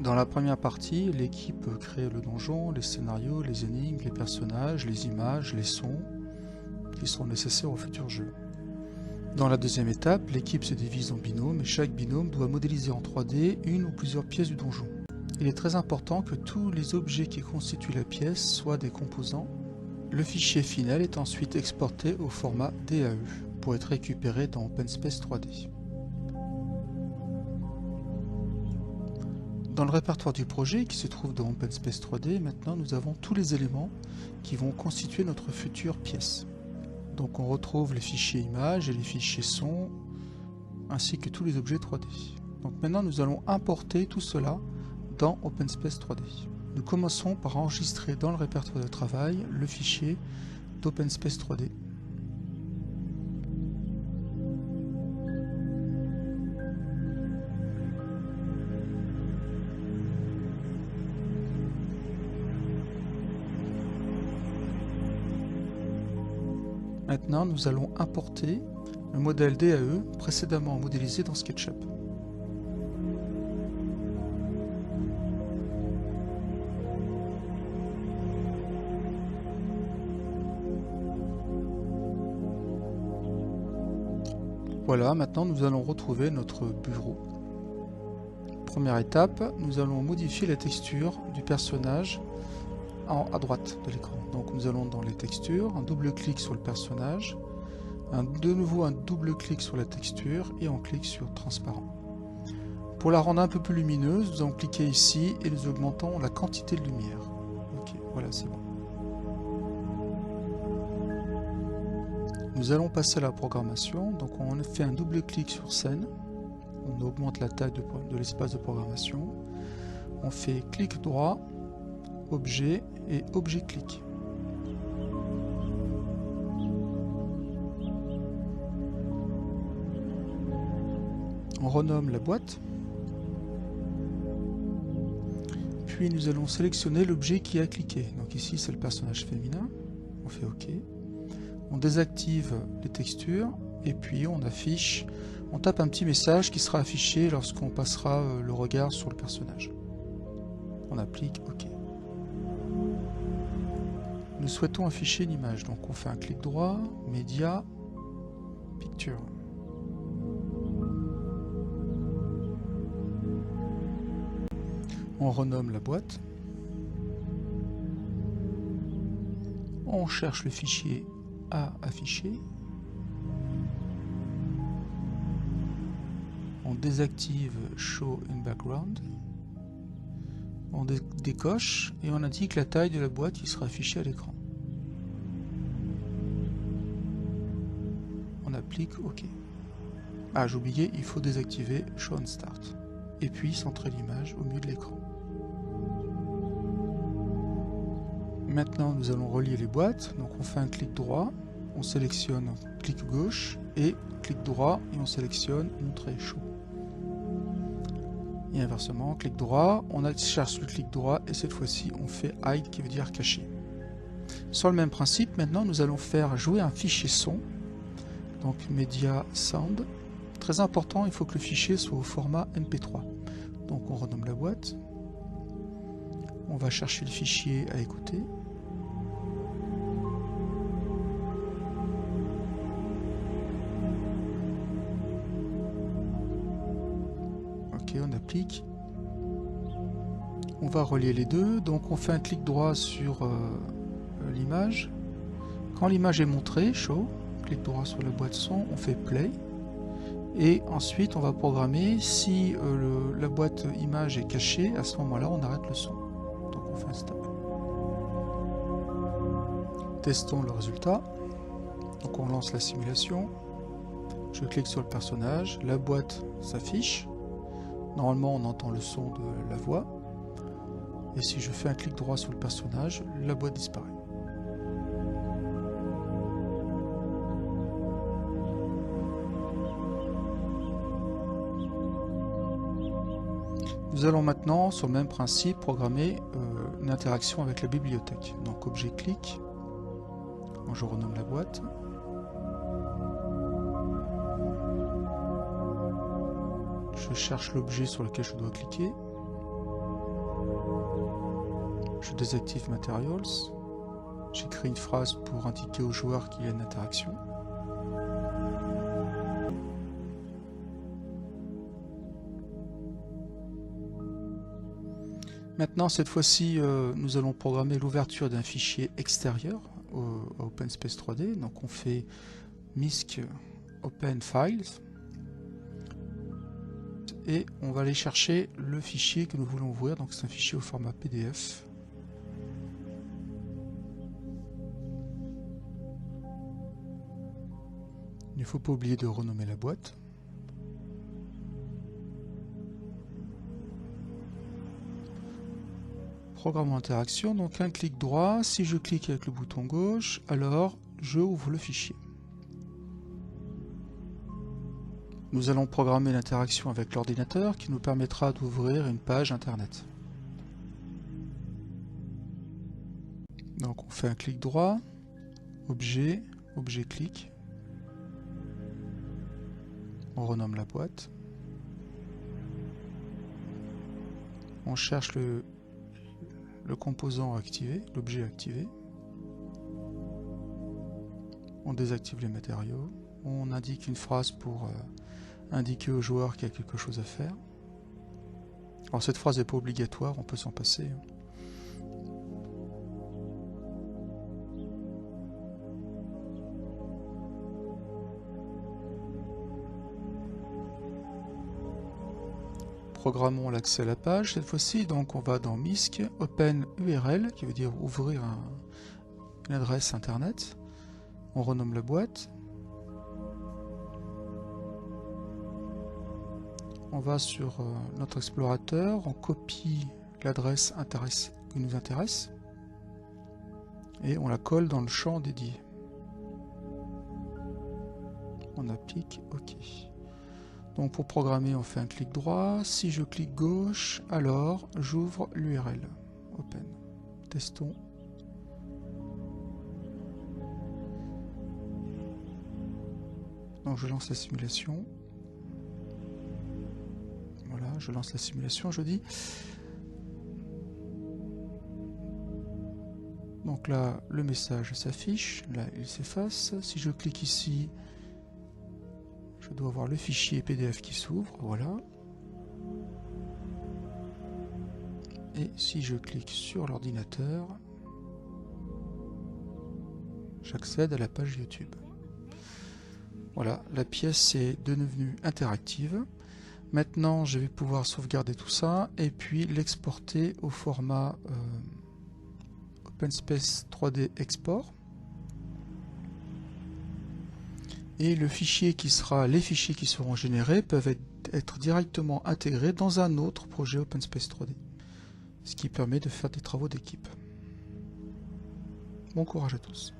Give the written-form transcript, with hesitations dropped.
Dans la première partie, l'équipe crée le donjon, les scénarios, les énigmes, les personnages, les images, les sons qui seront nécessaires au futur jeu. Dans la deuxième étape, l'équipe se divise en binômes et chaque binôme doit modéliser en 3D une ou plusieurs pièces du donjon. Il est très important que tous les objets qui constituent la pièce soient des composants. Le fichier final est ensuite exporté au format DAE pour être récupéré dans OpenSpace 3D. Dans le répertoire du projet qui se trouve dans OpenSpace 3D, maintenant nous avons tous les éléments qui vont constituer notre future pièce. Donc on retrouve les fichiers images et les fichiers son, ainsi que tous les objets 3D. Donc maintenant nous allons importer tout cela dans OpenSpace 3D. Nous commençons par enregistrer dans le répertoire de travail le fichier d'OpenSpace 3D. Maintenant, nous allons importer le modèle DAE précédemment modélisé dans SketchUp. Voilà, maintenant nous allons retrouver notre bureau. Première étape, nous allons modifier la texture du personnage à droite de l'écran. Donc nous allons dans les textures, un double clic sur le personnage, de nouveau un double clic sur la texture et on clique sur transparent. Pour la rendre un peu plus lumineuse, nous allons cliquer ici et nous augmentons la quantité de lumière. Ok, voilà, c'est bon. Nous allons passer à la programmation, donc on fait un double clic sur scène, on augmente la taille de l'espace de programmation, on fait clic droit, objet et objet clic. On renomme la boîte, puis nous allons sélectionner l'objet qui a cliqué. Donc ici c'est le personnage féminin, on fait OK. On désactive les textures et puis on affiche, on tape un petit message qui sera affiché lorsqu'on passera le regard sur le personnage. On applique OK. Nous souhaitons afficher une image, donc on fait un clic droit, média, picture. On renomme la boîte. On cherche le fichier à afficher. On désactive Show in Background. On décoche et on indique la taille de la boîte qui sera affichée à l'écran. On applique OK. Ah, j'ai oublié, il faut désactiver Show on Start. Et puis centrer l'image au milieu de l'écran. Maintenant, nous allons relier les boîtes. Donc on fait un clic droit, on sélectionne clic gauche et clic droit et on sélectionne Montrer Show. Et inversement, clic droit, on cherche le clic droit et cette fois-ci on fait Hide qui veut dire cacher. Sur le même principe, maintenant nous allons faire jouer un fichier son, donc Media Sound. Très important, il faut que le fichier soit au format MP3. Donc on renomme la boîte, on va chercher le fichier à écouter. On applique, on va relier les deux, donc on fait un clic droit sur l'image. Quand l'image est montrée, show, clic droit sur la boîte son, on fait play et ensuite on va programmer si la boîte image est cachée, à ce moment là on arrête le son, donc on fait un stop. Testons le résultat, donc on lance la simulation, je clique sur le personnage, la boîte s'affiche. Normalement, on entend le son de la voix. Et si je fais un clic droit sur le personnage, la boîte disparaît. Nous allons maintenant, sur le même principe, programmer une interaction avec la bibliothèque. Donc, objet clic. Je renomme la boîte. Je cherche l'objet sur lequel je dois cliquer. je désactive Materials. J'écris une phrase pour indiquer aux joueurs qu'il y a une interaction. Maintenant, cette fois-ci, nous allons programmer l'ouverture d'un fichier extérieur à OpenSpace 3D. Donc on fait misc open files et on va aller chercher le fichier que nous voulons ouvrir. Donc c'est un fichier au format PDF. Il ne faut pas oublier de renommer la boîte. Programme en interaction, donc un clic droit. Si je clique avec le bouton gauche, alors je ouvre le fichier. Nous allons programmer l'interaction avec l'ordinateur qui nous permettra d'ouvrir une page internet. Donc on fait un clic droit, objet, objet clic. On renomme la boîte. On cherche le composant activé, l'objet activé. On désactive les matériaux. On indique une phrase pour indiquer au joueur qu'il y a quelque chose à faire. Alors cette phrase n'est pas obligatoire, on peut s'en passer. Programmons l'accès à la page cette fois-ci, donc on va dans MISC, Open URL, qui veut dire ouvrir une adresse internet. On renomme la boîte. On va sur notre explorateur, on copie l'adresse qui nous intéresse et on la colle dans le champ dédié. On applique OK. Donc pour programmer, on fait un clic droit. Si je clique gauche, alors j'ouvre l'URL. Open. Testons. Donc je lance la simulation. Voilà, je lance la simulation, je dis. Donc là, le message s'affiche. Là, il s'efface. Si je clique ici, je dois avoir le fichier PDF qui s'ouvre, voilà. Et si je clique sur l'ordinateur, j'accède à la page YouTube. Voilà, la pièce est devenue interactive. Maintenant, je vais pouvoir sauvegarder tout ça et puis l'exporter au format OpenSpace 3D Export. Et les fichiers qui seront générés peuvent être directement intégrés dans un autre projet OpenSpace 3D, ce qui permet de faire des travaux d'équipe. Bon courage à tous.